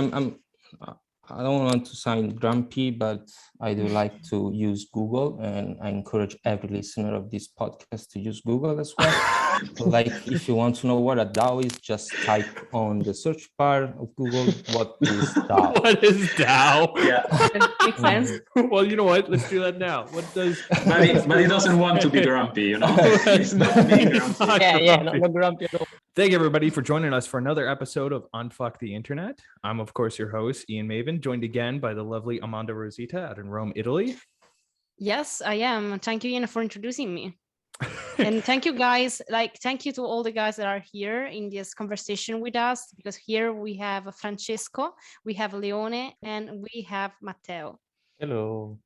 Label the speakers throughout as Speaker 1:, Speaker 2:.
Speaker 1: I'm I don't want to sound grumpy, but I do like to use Google, and I encourage every listener of this podcast to use Google as well. So, like, if you want to know what a DAO is, just type on the search bar of Google, what is DAO?
Speaker 2: What is DAO?
Speaker 3: Yeah,
Speaker 4: Makes sense.
Speaker 2: Well, you know what? Let's do that now. What does?
Speaker 3: but he doesn't want to be grumpy, you know. He's not being grumpy.
Speaker 4: Not grumpy at all.
Speaker 2: Thank you, everybody, for joining us for another episode of Unfuck the Internet. I'm, of course, your host, Ian Maven, joined again by the lovely Amanda Rosita out in Rome, Italy.
Speaker 4: Yes, I am. Thank you, Ian, for introducing me. And thank you, guys. Thank you to all the guys that are here in this conversation with us, because here we have Francesco, we have Leone, and we have Matteo.
Speaker 1: Hello.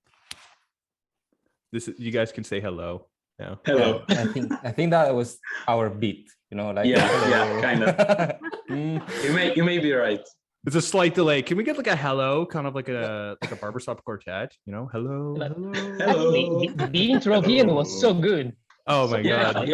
Speaker 2: You guys can say hello. Yeah.
Speaker 3: Hello.
Speaker 1: I think that was our beat,
Speaker 3: Yeah, kind of. You may be right.
Speaker 2: It's a slight delay. Can we get like a hello, kind of like a barbershop quartet? Hello,
Speaker 4: Hello.
Speaker 5: The intro of Ian was so good.
Speaker 2: Oh my god,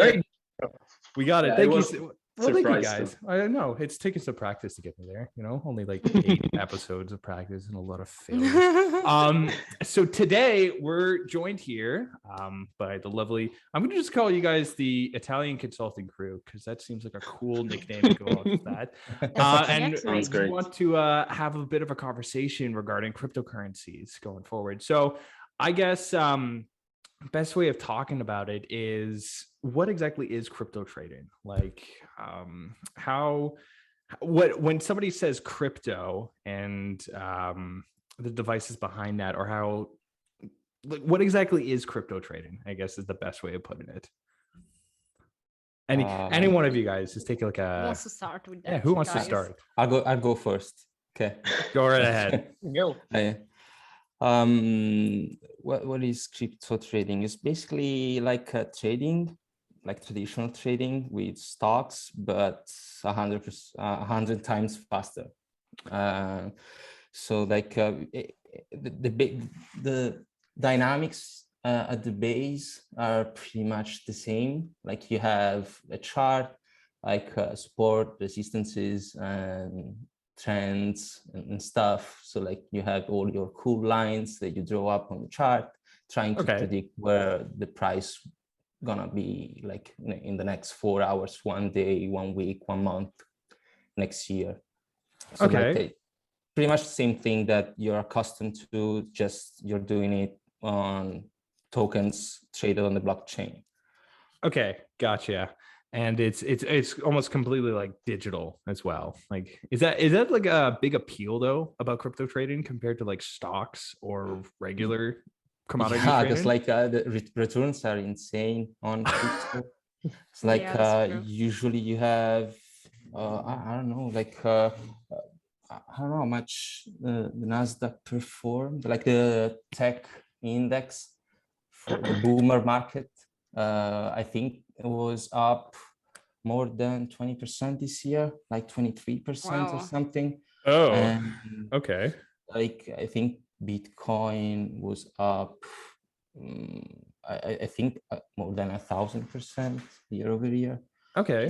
Speaker 2: we got it.
Speaker 3: Yeah,
Speaker 2: Thank
Speaker 3: it
Speaker 2: you. Well, thank you guys. I know it's taken some practice to get me there. Only like 8 episodes of practice and a lot of failures. So today we're joined here by the lovely. I'm going to just call you guys the Italian Consulting Crew, because that seems like a cool nickname to go on with that. And we want to have a bit of a conversation regarding cryptocurrencies going forward. So I guess best way of talking about it is, what exactly is crypto trading? Like, when somebody says crypto and the devices behind that, or what exactly is crypto trading, I guess, is the best way of putting it. Any one of you guys just take like a.
Speaker 4: Who wants to start with that?
Speaker 2: Yeah, who wants to start?
Speaker 1: I'll go first. Okay.
Speaker 2: Go right ahead.
Speaker 5: Go.
Speaker 1: What is crypto trading? It's basically like trading, like traditional trading with stocks, but 100 times faster. So like the dynamics at the base are pretty much the same. Like you have a chart, like support, resistances, and trends and stuff. So like you have all your cool lines that you draw up on the chart, trying to predict where the price gonna be, like in the next 4 hours, 1 day, 1 week, 1 month, next year. So like, pretty much the same thing that you're accustomed to, just you're doing it on tokens traded on the blockchain.
Speaker 2: Okay, gotcha. And it's almost completely like digital as well. Like, is that like a big appeal though about crypto trading compared to like stocks or regular commodity trading?
Speaker 1: Because like the returns are insane on crypto. It's like usually you have I don't know, like I don't know how much the Nasdaq performed, like the tech index for the boomer market. I think it was up more than 20% this year, like 23% or something.
Speaker 2: Oh,
Speaker 1: and
Speaker 2: okay.
Speaker 1: Like I think Bitcoin was up, I think more than 1,000% year over year.
Speaker 2: Okay.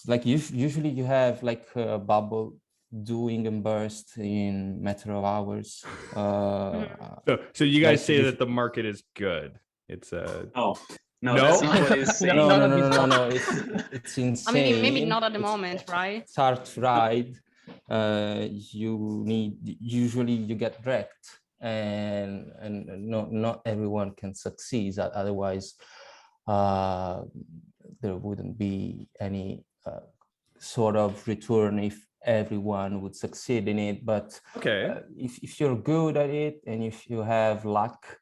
Speaker 1: Like usually you have like a bubble doing and burst in matter of hours.
Speaker 2: So you guys say that the market is good. It's
Speaker 3: No, that's not what he's saying.
Speaker 1: No. It's insane.
Speaker 4: I mean, maybe not at the moment, right?
Speaker 1: It's hard to ride. Usually you get wrecked, and not everyone can succeed. Otherwise, there wouldn't be any sort of return if everyone would succeed in it. But if you're good at it and if you have luck,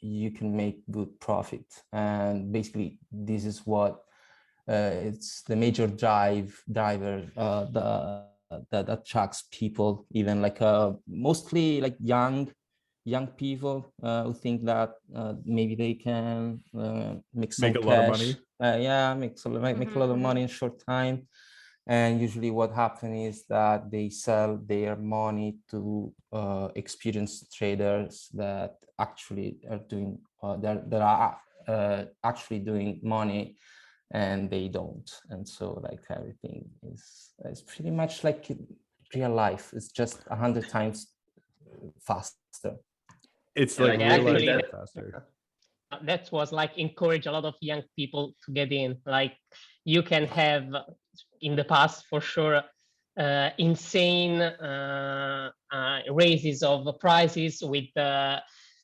Speaker 1: you can make good profit. And basically this is what it's the major driver that attracts people, even like mostly like young people who think that maybe they can make a
Speaker 2: lot of money.
Speaker 1: Make a lot of money in a short time. And usually what happens is that they sell their money to experienced traders that actually are doing actually doing money, and they don't. And so like everything is pretty much like real life. It's just 100 times faster.
Speaker 2: It's
Speaker 3: Yeah,
Speaker 2: like
Speaker 3: like,
Speaker 2: real
Speaker 5: actually,
Speaker 2: life faster.
Speaker 5: That was like encourage a lot of young people to get in. Like you can have in the past for sure insane raises of prices with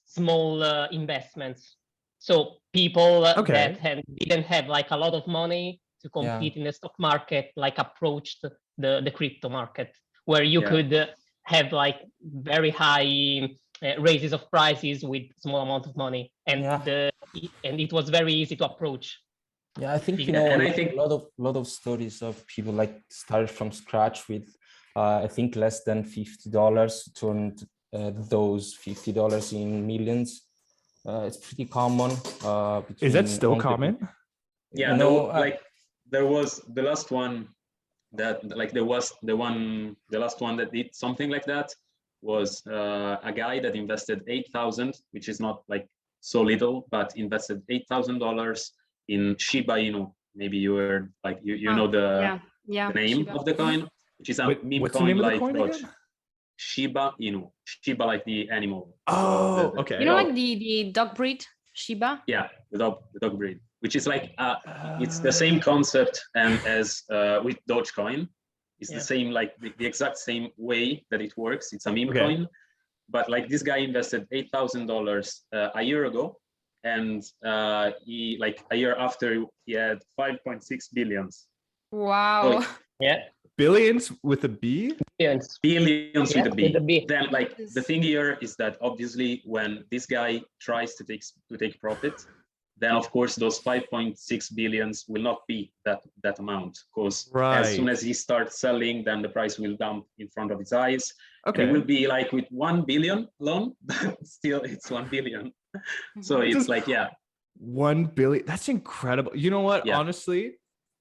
Speaker 5: small investments. So people
Speaker 2: Okay.
Speaker 5: that didn't have like a lot of money to compete in the stock market, like approached the crypto market, where you could have like very high raises of prices with small amount of money, and and it was very easy to approach.
Speaker 1: Yeah, I think
Speaker 3: and I think
Speaker 1: a lot of stories of people like started from scratch with I think less than $50, turned those $50 in millions. It's pretty common.
Speaker 2: Is that still common?
Speaker 3: Yeah, like there was the last one that like the last one that did something like that was a guy that invested 8,000, which is not like so little, but invested $8,000 in Shiba Inu. Maybe you were like you know the name
Speaker 4: Shiba.
Speaker 3: of the coin, which is a meme
Speaker 2: What's the
Speaker 3: coin
Speaker 2: name of the
Speaker 3: like
Speaker 2: coin
Speaker 3: Doge.
Speaker 2: again?
Speaker 3: Shiba Inu. Shiba like the animal.
Speaker 2: Oh, okay.
Speaker 4: You know, like the dog breed Shiba?
Speaker 3: Yeah, the dog breed, which is like it's the same concept and as with Dogecoin. It's the same, like the exact same way that it works. It's a meme coin, but like this guy invested $8,000 a year ago, and he like a year after he had 5.6 billions.
Speaker 4: Wow.
Speaker 3: So,
Speaker 5: yeah,
Speaker 2: billions with a B.
Speaker 5: billions
Speaker 3: with a B.
Speaker 5: With a B.
Speaker 3: Then like the thing here is that obviously when this guy tries to take profit, then of course those 5.6 billions will not be that amount, because as soon as he starts selling, then the price will dump in front of his eyes. Okay. And it will be like with 1 billion alone, but still it's 1 billion. So it's like,
Speaker 2: 1 billion. That's incredible. You know what?
Speaker 3: Yeah.
Speaker 2: Honestly,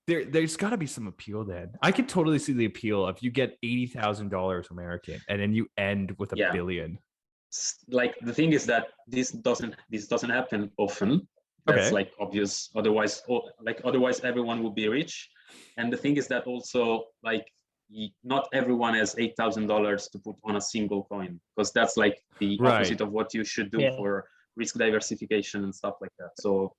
Speaker 2: there's got to be some appeal then. I could totally see the appeal if you get $80,000 American and then you end with a billion.
Speaker 3: Like the thing is that this doesn't happen often. That's like obvious. Otherwise everyone would be rich. And the thing is that also like not everyone has $8,000 to put on a single coin, because that's like the opposite of what you should do for risk diversification and stuff like that. So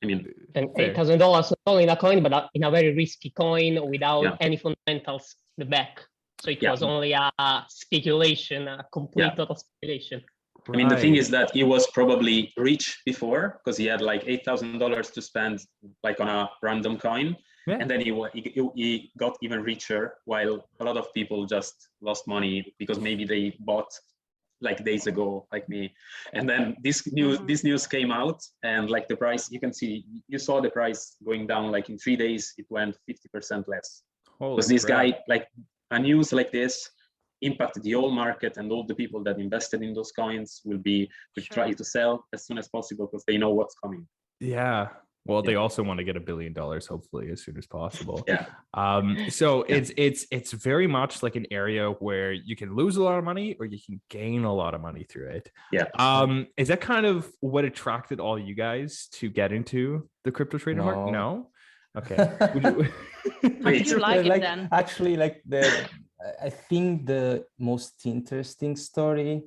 Speaker 3: I mean,
Speaker 5: and $8,000 not only in a coin, but in a very risky coin without any fundamentals in the back. So it was only a speculation, a complete total speculation.
Speaker 3: I mean, the thing is that he was probably rich before because he had like $8,000 to spend like on a random coin. Yeah. And then he got even richer, while a lot of people just lost money because maybe they bought like days ago, like me. And then this news came out, and like the price, you saw the price going down. Like in 3 days, it went 50% less. Because this guy, like a news like this, impacted the whole market, and all the people that invested in those coins will try to sell as soon as possible because they know what's coming.
Speaker 2: Yeah. Well, they also want to get $1 billion, hopefully, as soon as possible. So it's very much like an area where you can lose a lot of money or you can gain a lot of money through it. Yeah. Is that kind of what attracted all you guys to get into the crypto trading market? No. Okay.
Speaker 4: How did you like it then?
Speaker 1: Actually, I think the most interesting story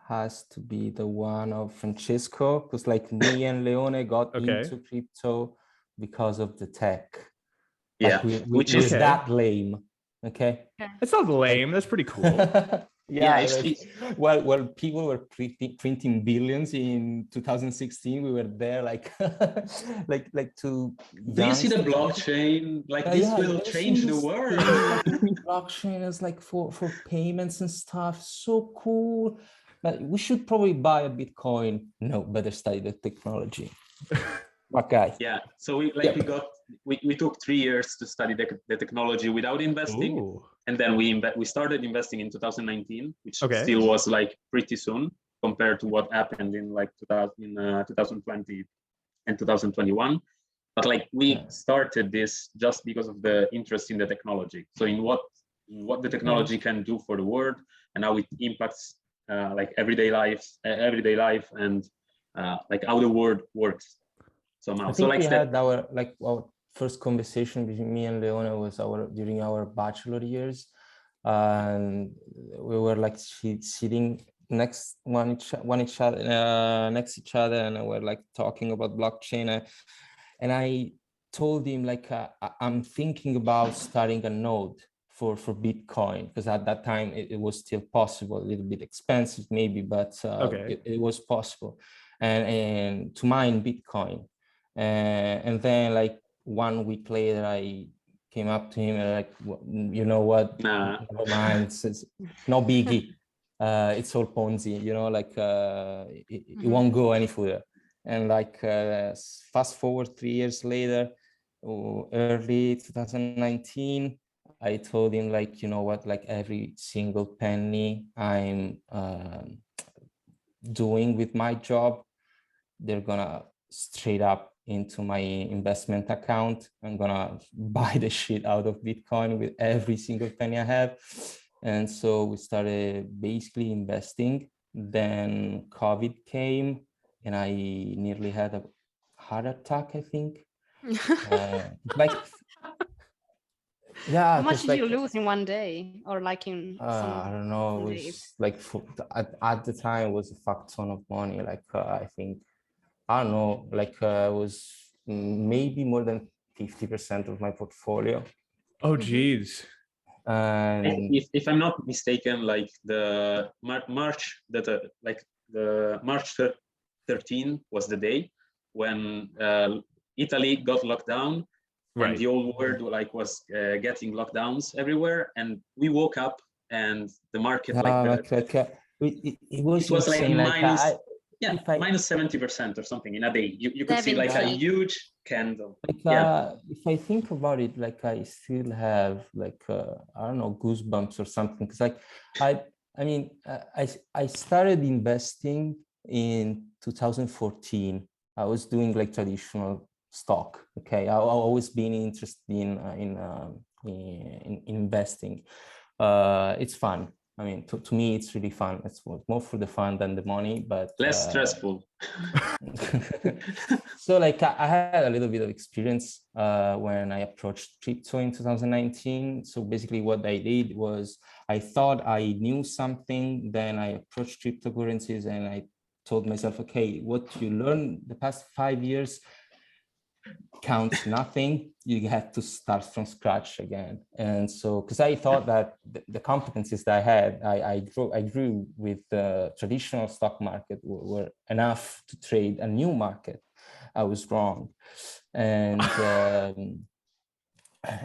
Speaker 1: has to be the one of Francesco, because like me and Leone got into crypto because of the tech.
Speaker 3: Yeah,
Speaker 1: which is that lame. Okay.
Speaker 2: It's not lame. That's pretty cool.
Speaker 1: Well, people were printing billions in 2016. We were there, like, like to.
Speaker 3: Do you see the blockchain? Like this will change the world.
Speaker 1: Blockchain is like for payments and stuff. So cool. But we should probably buy a Bitcoin. No, better study the technology. Okay.
Speaker 3: Yeah. So we took 3 years to study the technology without investing. Ooh. And then we started investing in 2019, which still was like pretty soon compared to what happened in like 2020 and 2021. But like we started this just because of the interest in the technology. So in what the technology can do for the world and how it impacts like everyday life and like how the world works somehow.
Speaker 1: I think we had our first conversation between me and Leone was during our bachelor years. and we were like sitting next each other next to each other, and we're like talking about blockchain, and I told him like I'm thinking about starting a node for Bitcoin, because at that time it was still possible, a little bit expensive maybe, but it was possible, and to mine Bitcoin, and then like 1 week later I came up to him and like, you know what, never mind, it's no biggie, it's all Ponzi, you know, like it won't go any further. And like fast forward 3 years later, early 2019, I told him like, you know what, like every single penny I'm doing with my job, they're gonna straight up into my investment account. I'm gonna buy the shit out of Bitcoin with every single penny I have. And so we started basically investing. Then COVID came and I nearly had a heart attack, I think. Like, yeah.
Speaker 4: How much did you lose in one day, or like in
Speaker 1: I don't know. It was like at the time it was a fuck ton of money. Like I think, I don't know, like it was maybe more than 50% of my portfolio.
Speaker 2: Oh, geez.
Speaker 1: And
Speaker 3: if I'm not mistaken, like the March 13 was the day when Italy got locked down, and the whole world like was getting lockdowns everywhere, and we woke up and the market
Speaker 1: it was
Speaker 3: like minus. Yeah, minus 70% or something in a day. You could see like a huge candle.
Speaker 1: Like, if I think about it, like I still have like I don't know, goosebumps or something. Because like I mean I started investing in 2014. I was doing like traditional stock. Okay, I've always been interested in investing. It's fun. I mean, to me, it's really fun. It's more for the fun than the money, but
Speaker 3: less stressful.
Speaker 1: So like I had a little bit of experience when I approached crypto in 2019. So basically what I did was I thought I knew something, then I approached cryptocurrencies and I told myself, okay, what you learned the past 5 years counts nothing. You have to start from scratch again. And so, because I thought that the competencies that I had, I grew with the traditional stock market were enough to trade a new market. I was wrong. And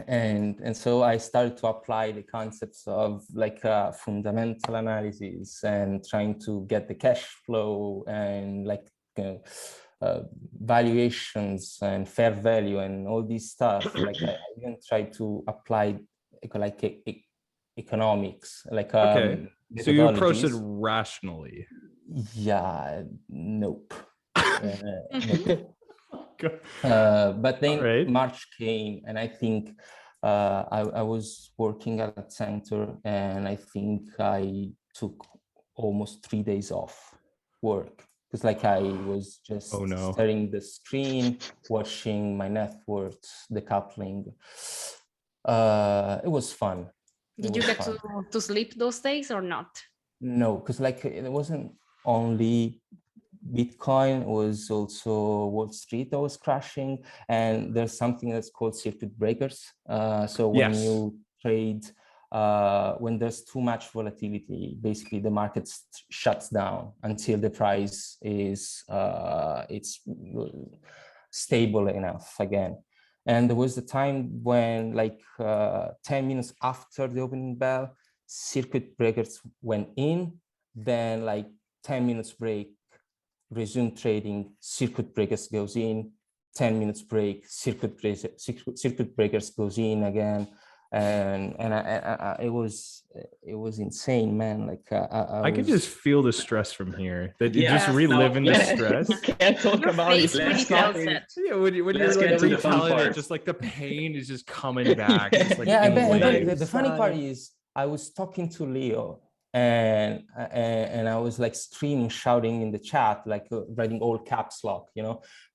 Speaker 1: and so I started to apply the concepts of like fundamental analysis and trying to get the cash flow and like valuations and fair value and all this stuff. Like I even try to apply like economics, like
Speaker 2: okay. So you approach it rationally.
Speaker 1: Yeah, nope. But then March came, and I think I was working at a center, and I think I took almost 3 days off work. Because like I was just staring the screen, watching my net worth decoupling. It was fun.
Speaker 4: Did you get to sleep those days or not?
Speaker 1: No, because like it wasn't only Bitcoin, it was also Wall Street that was crashing, and there's something that's called circuit breakers. So when you trade, when there's too much volatility, basically the market shuts down until the price is it's stable enough again. And there was the time when like 10 minutes after the opening bell, circuit breakers went in, then like 10 minutes break, resume trading, circuit breakers goes in, 10 minutes break, circuit breakers goes in again. And it was insane, man. Like
Speaker 2: I could just feel the stress from here. That you just reliving the stress.
Speaker 5: You can't talk about it.
Speaker 2: Yeah, when you're like retelling it, just like the pain is just coming back. Just like
Speaker 1: yeah, but the funny part is I was talking to Leo, and I was like screaming, shouting in the chat, like writing all caps lock,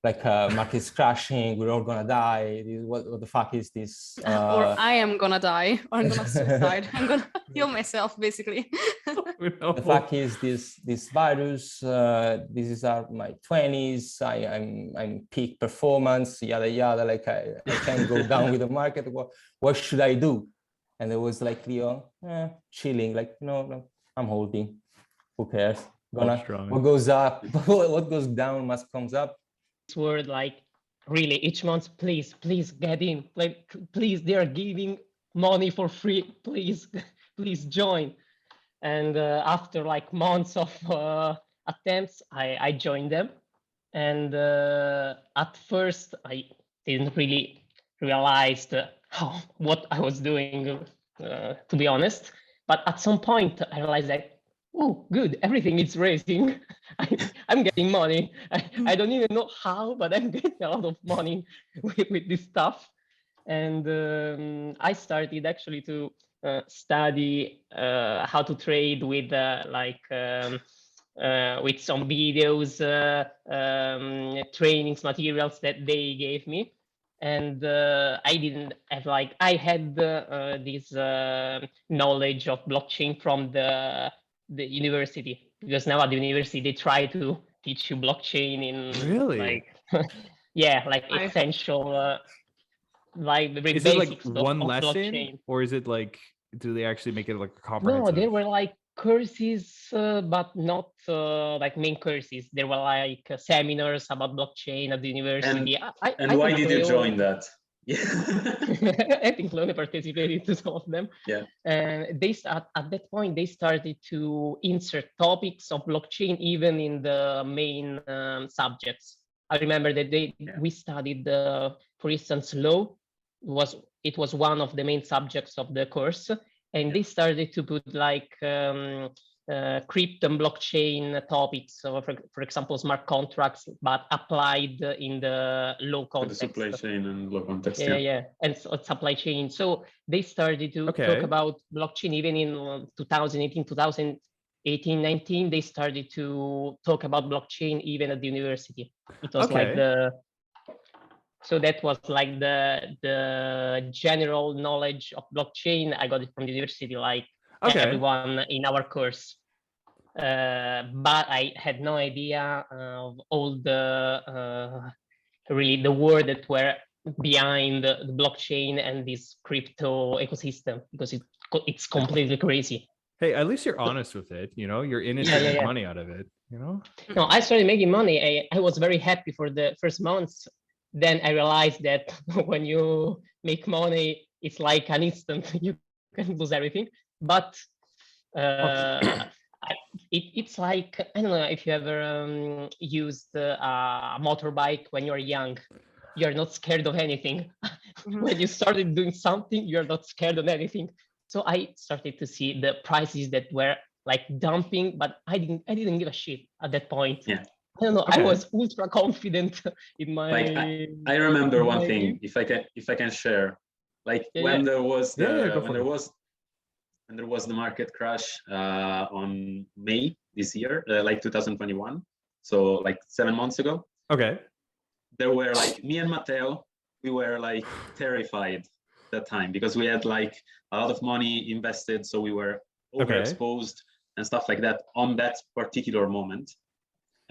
Speaker 1: like market's crashing, we're all gonna die. What the fuck is this?
Speaker 4: Or I am gonna die, or I'm gonna suicide. I'm gonna kill myself, basically.
Speaker 1: The fact is this virus. This is my 20s. I'm peak performance. Yada yada. Like I can't go down with the market. What should I do? And it was like Leo, chilling, like, no, I'm holding. Who cares? What goes up, what goes down must comes up.
Speaker 5: This word, like, really, each month, please get in. Like, please, they are giving money for free. Please join. And after like months of attempts, I joined them. And at first, I didn't really realize what I was doing, to be honest. But at some point, I realized that, oh, good, everything is raising. I'm getting money. I don't even know how, but I'm getting a lot of money with this stuff. And I started actually to study how to trade with with some videos, trainings, materials that they gave me. And I didn't have I had this knowledge of blockchain from the university, because now at the university they try to teach you blockchain in
Speaker 2: really
Speaker 5: yeah, like essential like the
Speaker 2: is
Speaker 5: basics
Speaker 2: it like one
Speaker 5: of
Speaker 2: lesson
Speaker 5: blockchain.
Speaker 2: Or is it like, do they actually make it like a comprehensive?
Speaker 5: No, there were like courses, but not like main courses. There were like seminars about blockchain at the university.
Speaker 3: And why did you join that?
Speaker 5: I think Leone participated to some of them.
Speaker 3: Yeah.
Speaker 5: And they at that point they started to insert topics of blockchain even in the main subjects. I remember that we studied for instance, law it was one of the main subjects of the course, and they started to put like crypto and blockchain topics, so for example smart contracts, but applied in the law context.
Speaker 3: The supply chain and law context.
Speaker 5: Yeah, and supply chain. So they started to talk about blockchain even in 2018, 19. They started to talk about blockchain even at the university. It was like so that was like the general knowledge of blockchain. I got it from the university, like everyone in our course. But I had no idea of all the really the word that were behind the blockchain and this crypto ecosystem, because it's completely crazy.
Speaker 2: Hey, at least you're honest with it. You're in it to make money out of it.
Speaker 5: No, I started making money. I was very happy for the first months. Then I realized that when you make money, it's like an instant. You can lose everything. But it's like, I don't know if you ever used a motorbike when you're young. You're not scared of anything. When you started doing something, you're not scared of anything. So I started to see the prices that were like dumping, but I didn't give a shit at that point.
Speaker 3: Yeah.
Speaker 5: I don't know. I was ultra confident in my.
Speaker 3: Like I remember one thing, if I can share, like when there was when there was the market crash on May this year, like 2021, so like 7 months ago.
Speaker 2: Okay.
Speaker 3: There were like me and Matteo, we were like terrified that time because we had like a lot of money invested, so we were overexposed and stuff like that on that particular moment.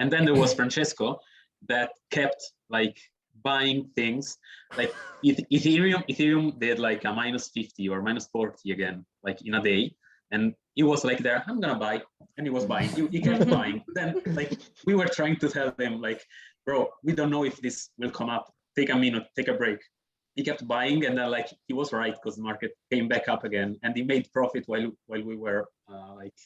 Speaker 3: And then there was Francesco that kept like buying things, like Ethereum did like a -50 or -40 again, like in a day. And he was like there, I'm gonna buy, and he was buying. He kept buying. Then like we were trying to tell him like, bro, we don't know if this will come up. Take a minute, take a break. He kept buying, and then like he was right because the market came back up again, and he made profit while we were like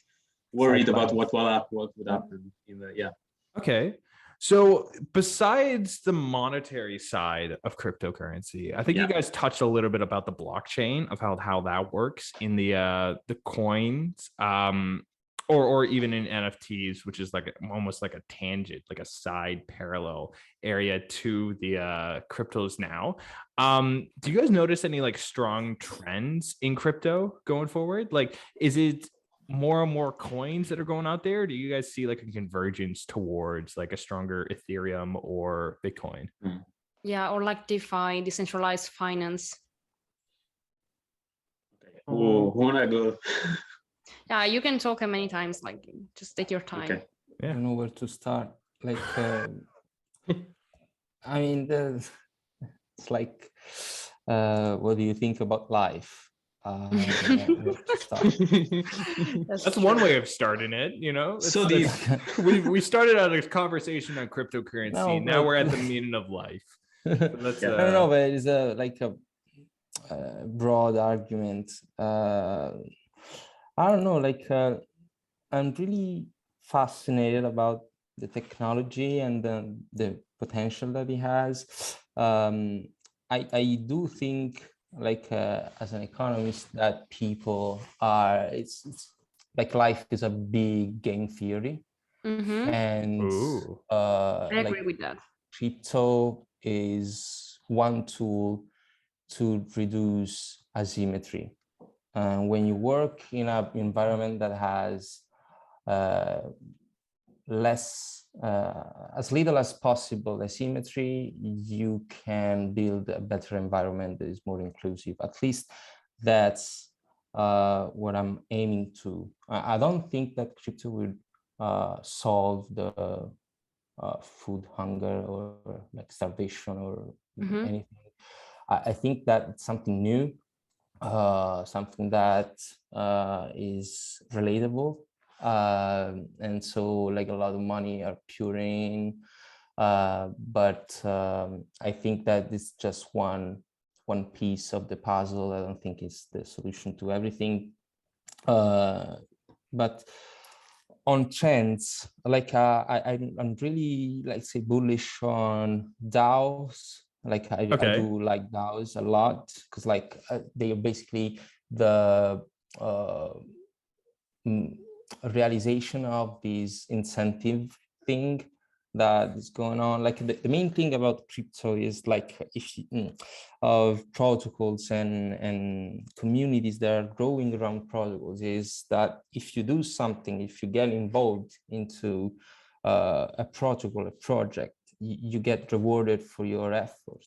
Speaker 3: worried about what would happen in the
Speaker 2: Okay. So besides the monetary side of cryptocurrency, I think you guys touched a little bit about the blockchain, of how that works in the coins, or even in NFTs, which is like almost like a tangent, like a side parallel area to the cryptos now. Do you guys notice any like strong trends in crypto going forward? Like, is it more and more coins that are going out there? Do you guys see like a convergence towards like a stronger Ethereum or Bitcoin?
Speaker 4: Yeah, or like DeFi, decentralized finance.
Speaker 3: Who wanna go?
Speaker 4: Yeah, you can talk many times, like just take your time.
Speaker 3: Okay.
Speaker 1: I don't know where to start. Like, I mean, it's like, what do you think about life? Where to start?
Speaker 2: That's one way of starting it, you know.
Speaker 3: So
Speaker 2: we started out a conversation on cryptocurrency.
Speaker 1: No,
Speaker 2: now
Speaker 1: but-
Speaker 2: we're at the meaning of life. So let's,
Speaker 1: I don't know, but it's like a broad argument. I don't know, like I'm really fascinated about the technology and the potential that it has. I do think, like as an economist, that people are, it's like life is a big game theory. And
Speaker 4: I agree
Speaker 1: like
Speaker 4: with that.
Speaker 1: crypto is one tool to reduce asymmetry. When you work in an environment that has less, as little as possible asymmetry, you can build a better environment that is more inclusive. At least that's what I'm aiming to. I don't think that crypto will solve the food hunger or like starvation or anything. I think that it's something new, something that is relatable, and so like a lot of money are pouring, but I think that it's just one piece of the puzzle. I don't think it's the solution to everything, but on trends, like I'm really, like, say, bullish on DAOs. Like I do like DAOs a lot, because like they are basically the realization of this incentive thing that is going on. Like the main thing about crypto is like if of protocols and communities that are growing around protocols, is that if you do something, if you get involved into a protocol, a project, you get rewarded for your effort.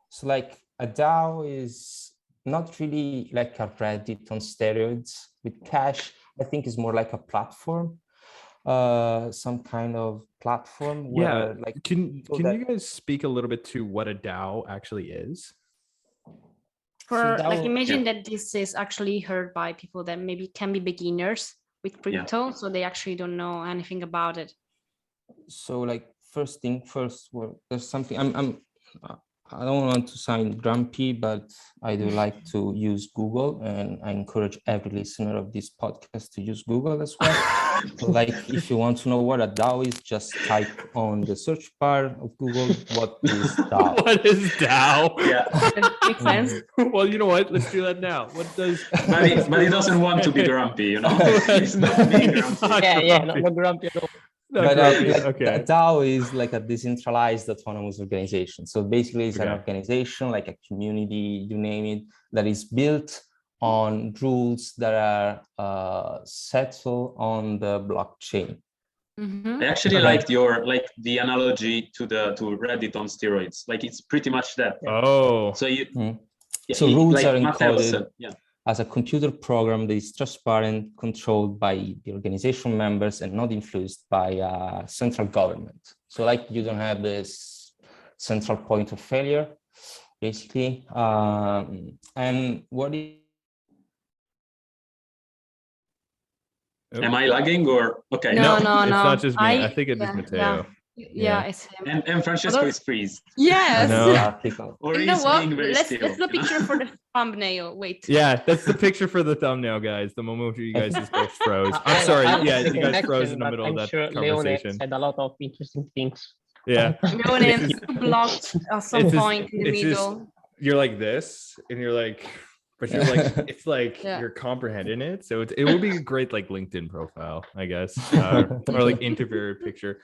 Speaker 1: So like a DAO is not really like a Reddit on steroids with cash. I think it's more like a platform, some kind of platform where like
Speaker 2: can you guys speak a little bit to what a DAO actually is?
Speaker 4: For like imagine that this is actually heard by people that maybe can be beginners with crypto, so they actually don't know anything about it.
Speaker 1: So like first thing first, well, there's something I don't want to sound grumpy, but I do like to use Google, and I encourage every listener of this podcast to use Google as well. So like if you want to know what a DAO is, just type on the search bar of Google, what is DAO?
Speaker 2: What is DAO?
Speaker 3: Yeah.
Speaker 4: Makes sense.
Speaker 2: Well, you know what? Let's do that now. What does?
Speaker 3: But he doesn't want to be grumpy, you know. He's not being grumpy.
Speaker 5: Not grumpy at all.
Speaker 1: But like DAO is like a decentralized autonomous organization. So basically it's an organization, like a community, you name it, that is built on rules that are settled on the blockchain.
Speaker 3: I actually liked the analogy to Reddit on steroids. Like it's pretty much that. So you
Speaker 1: so rules
Speaker 3: like
Speaker 1: are
Speaker 3: Matteo
Speaker 1: encoded
Speaker 3: said,
Speaker 1: as a computer program that is transparent, controlled by the organization members, and not influenced by central government. So like you don't have this central point of failure, basically. And what is...
Speaker 3: Am I lagging or okay?
Speaker 4: No.
Speaker 2: It's not just me. I think it is Matteo.
Speaker 4: Yeah, it's him.
Speaker 3: And Francesco is freeze.
Speaker 4: Yes.
Speaker 3: Or
Speaker 4: you know
Speaker 3: he's
Speaker 4: what?
Speaker 3: being very
Speaker 4: Let's
Speaker 3: still.
Speaker 4: the picture for the thumbnail. Wait.
Speaker 2: Yeah, that's the picture for the thumbnail, guys. The moment where you guys just both froze. I'm sorry. You guys froze in the middle of that conversation.
Speaker 5: Leone said a lot of interesting things.
Speaker 2: Yeah.
Speaker 4: Leone is blocked at some point in the middle.
Speaker 2: You're like this, and you're like, but you're like, it's like you're comprehending it. So it will be a great like LinkedIn profile, I guess, or like interview picture.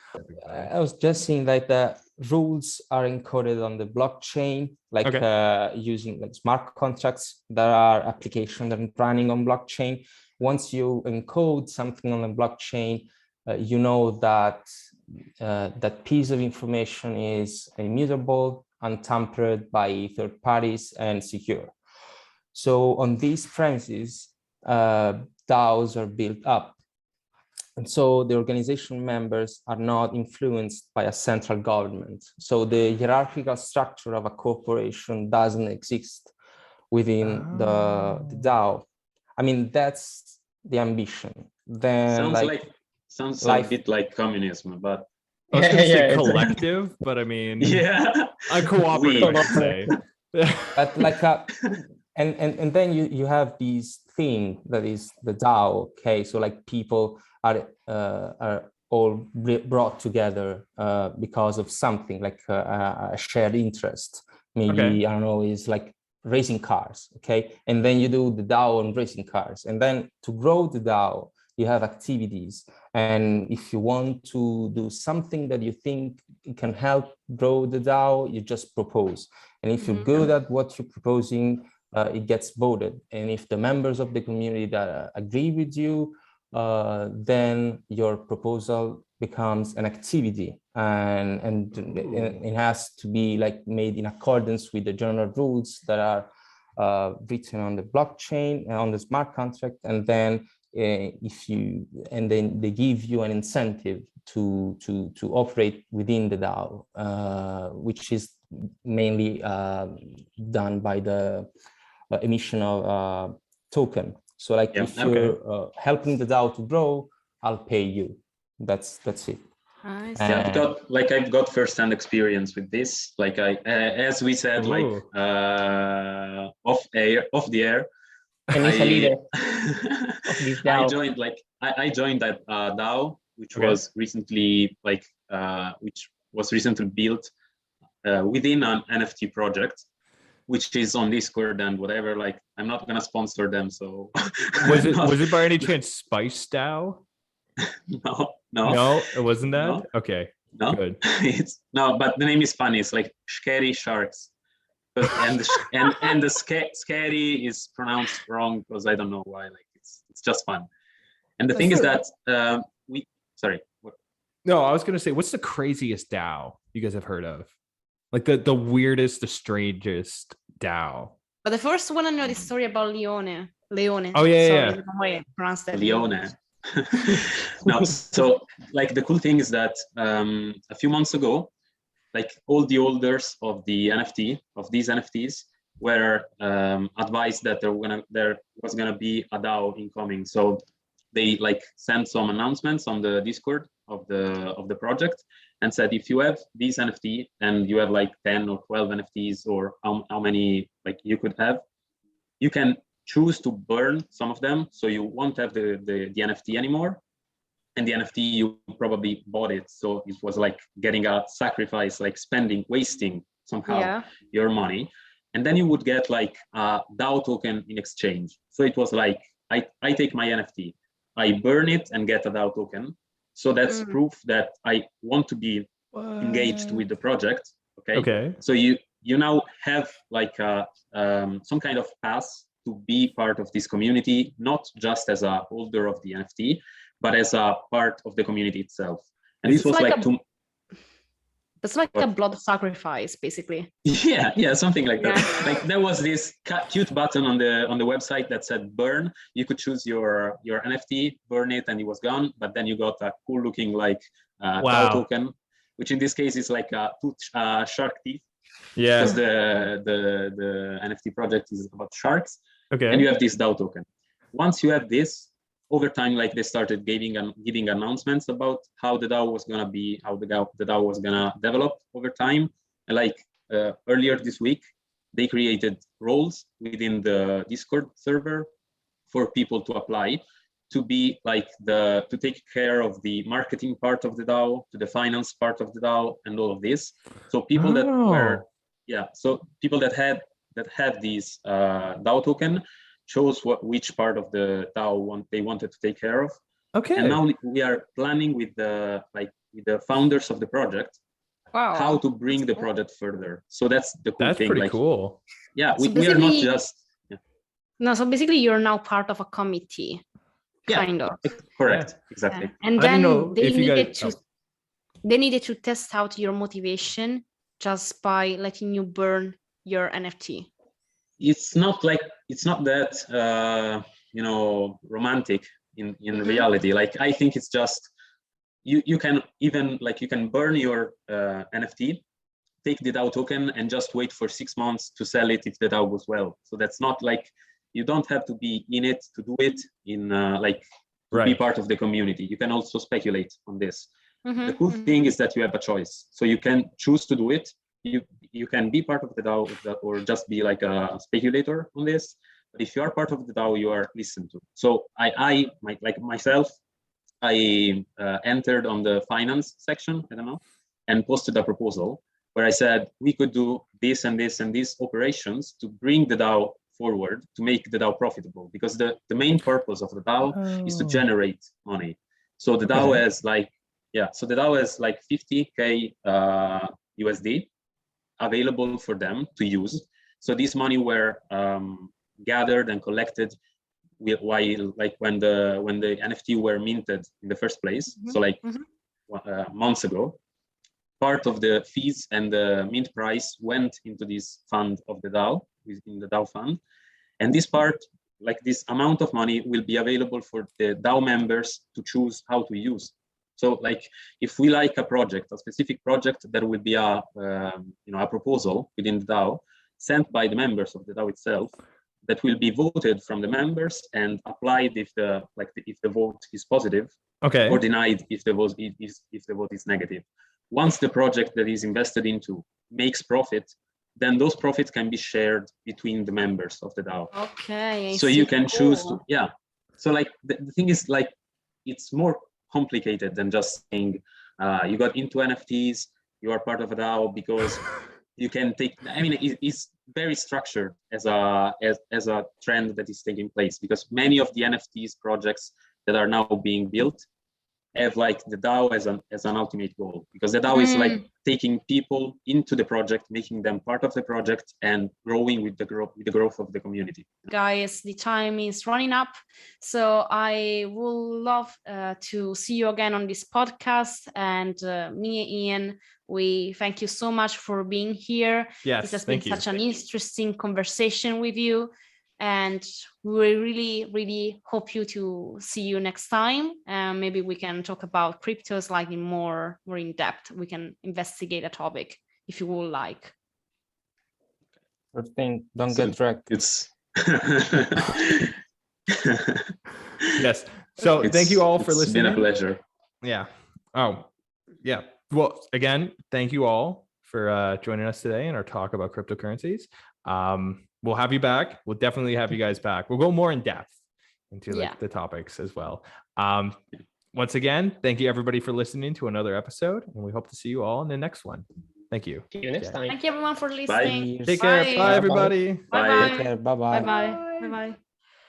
Speaker 1: I was just saying like the rules are encoded on the blockchain, like using like smart contracts that are applications that are running on blockchain. once you encode something on the blockchain, you know that that piece of information is immutable, untampered by third parties, and secure. So on these premises, DAOs are built up. And so the organization members are not influenced by a central government. So the hierarchical structure of a corporation doesn't exist within the DAO. I mean, that's the ambition. Then
Speaker 3: sounds a bit like communism, but
Speaker 2: I was going to say collective, but I mean, a cooperative, I should say.
Speaker 1: But like and then you have this thing that is the DAO. Okay, so like people are all brought together because of something like a shared interest. Maybe I don't know, is like racing cars. Okay, and then you do the DAO on racing cars, and then to grow the DAO, you have activities. And if you want to do something that you think can help grow the DAO, you just propose. And if you're good at what you're proposing, it gets voted. And if the members of the community that agree with you, then your proposal becomes an activity, and it has to be like made in accordance with the general rules that are written on the blockchain, on the smart contract. And then then they give you an incentive to operate within the DAO, which is mainly done by the emission of token. So like if you're helping the DAO to grow, I'll pay you. That's it.
Speaker 3: I've got first-hand experience with this. Like as we said, off the air.
Speaker 5: And he's a leader of this DAO.
Speaker 3: I joined that DAO, which was recently built within an NFT project, which is on Discord and whatever. Like, I'm not gonna sponsor them, so.
Speaker 2: Was it by any chance Spice DAO?
Speaker 3: No,
Speaker 2: it wasn't that.
Speaker 3: No.
Speaker 2: Okay,
Speaker 3: no,
Speaker 2: good.
Speaker 3: But the name is funny. It's like Scary Sharks, and the scary is pronounced wrong because I don't know why. Like it's just fun. And the thing is that
Speaker 2: No, I was gonna say, what's the craziest DAO you guys have heard of? Like the weirdest, the strangest DAO.
Speaker 4: But the first one I know the story about Leone.
Speaker 2: Oh yeah.
Speaker 4: The way I pronounced that.
Speaker 3: Leone. No, so like the cool thing is that a few months ago, like all the holders of these NFTs were advised that there was gonna be a DAO incoming. So they like sent some announcements on the Discord of the project and said, if you have these NFT and you have like 10 or 12 NFTs or how many like you could have, you can choose to burn some of them, so you won't have the NFT anymore. And the NFT, you probably bought it, so it was like getting a sacrifice, like wasting somehow your money. And then you would get like a DAO token in exchange. So it was like, I take my NFT, I burn it and get a DAO token. So that's proof that I want to be engaged with the project. Okay. So you now have like some kind of pass to be part of this community, not just as a holder of the NFT, but as a part of the community itself. And this was
Speaker 4: that's like a blood sacrifice, basically.
Speaker 3: Yeah, something like that. Like there was this cute button on the website that said burn. You could choose your NFT, burn it, and it was gone. But then you got a cool looking like DAO token, which in this case is like a shark teeth. Yeah. Because the NFT project is about sharks. Okay. And you have this DAO token. Once you have this, over time, like they started giving announcements about how the DAO was gonna be, how the DAO was gonna develop over time. And like earlier this week, they created roles within the Discord server for people to apply to be like to take care of the marketing part of the DAO, to the finance part of the DAO, and all of this. So people that were, people that had these DAO token chose which part of the DAO they wanted to take care of. Okay. And now we are planning with the founders of the project how to bring the project further. So that's the cool thing. That's pretty
Speaker 2: cool.
Speaker 3: Yeah, we are not just.
Speaker 4: No, so basically you're now part of a committee. kind of.
Speaker 3: Correct. Exactly.
Speaker 4: And
Speaker 2: I didn't
Speaker 4: then
Speaker 2: know
Speaker 4: they
Speaker 2: if you
Speaker 4: needed
Speaker 2: guys-
Speaker 4: to they needed to test out your motivation just by letting you burn your NFT.
Speaker 3: It's not that romantic in reality. Like, I think it's just you can even you can burn your NFT, take the DAO token, and just wait for 6 months to sell it if the DAO goes well. So that's not like, you don't have to be in it to do it, in to be part of the community. You can also speculate on this. The cool thing is that you have a choice. So you can choose to do it. You can be part of the DAO or just be like a speculator on this. But if you are part of the DAO, you are listened to. So myself, I entered on the finance section, I don't know, and posted a proposal where I said we could do this and this and these operations to bring the DAO forward, to make the DAO profitable, because the main purpose of the DAO is to generate money. So the DAO has the DAO has 50K USD available for them to use. So this money were gathered and collected while when the NFT were minted in the first place. So months ago. Part of the fees and the mint price went into this fund of the DAO, within the DAO fund. And this part, this amount of money, will be available for the DAO members to choose how to use. So if we like a project, a specific project, there will be a proposal within the DAO sent by the members of the DAO itself that will be voted from the members and applied if the vote is positive, or denied if the vote is negative. Once the project that is invested into makes profit, then those profits can be shared between the members of the DAO.
Speaker 4: Okay.
Speaker 3: So you can choose to, So the thing is, it's more complicated than just saying you got into NFTs, you are part of a DAO because you can take. I mean, it's very structured as a trend that is taking place, because many of the NFTs projects that are now being built have the DAO as an ultimate goal, because the DAO is taking people into the project, making them part of the project, and growing with the growth of the community.
Speaker 4: Guys, the time is running up, so I would love to see you again on this podcast. And me and Ian, we thank you so much for being here.
Speaker 2: Yes,
Speaker 4: this has been such an interesting conversation with you. And we really hope to see you next time. Maybe we can talk about cryptos more in depth. We can investigate a topic if you would like.
Speaker 1: First thing, don't get dragged.
Speaker 3: It's
Speaker 2: yes. So thank you all for listening.
Speaker 3: It's been a pleasure.
Speaker 2: Yeah. Oh, yeah. Well, again, thank you all for joining us today in our talk about cryptocurrencies. We'll have you back. We'll definitely have you guys back. We'll go more in depth into the topics as well. Once again, thank you everybody for listening to another episode, and we hope to see you all in the next one. Thank you.
Speaker 5: See you next time.
Speaker 4: Thank you everyone for listening.
Speaker 3: Bye.
Speaker 2: Take care. Bye everybody.
Speaker 4: Bye.
Speaker 1: Take care. Bye-bye.
Speaker 4: Bye. Bye.